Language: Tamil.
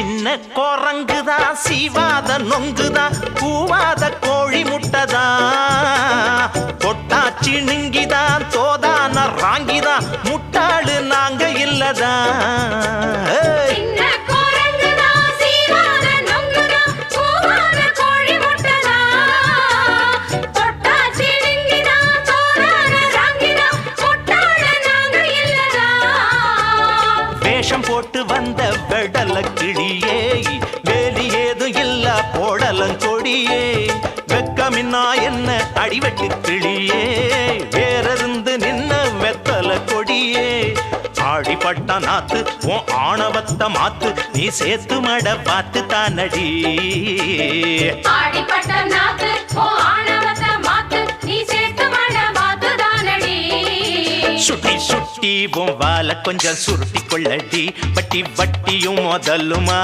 சின்ன குரங்குதா சீவாத நொங்குதா கூவாத கோழி முட்டதா தொட்டாச்சி நிங்கிதான் தோதான ராங்கிதா முட்டாளு நாங்க இல்லதா வேஷம் போட்டு வந்த வெடல கிளியே வேலி ஏதும் இல்ல போடலங்கொடியே வெக்கமின்னா என்ன அடிவெட்டு கிளியே வேறிருந்து நின்ன வெத்தல கொடியே ஆடிப்பட்ட நாத்து உன் ஆணவத்த மாத்து நீ சேத்து மட பார்த்து தானடி ஆடிப்பட்ட நாத்து உன் ஆணவத்த மாத்து நீ சேத்து மட பார்த்து தானடி சுட்டி சுட்டி உன் வால கொஞ்சம் சுருட்டி கொள்ளடி வட்டி வட்டியும் முதலுமா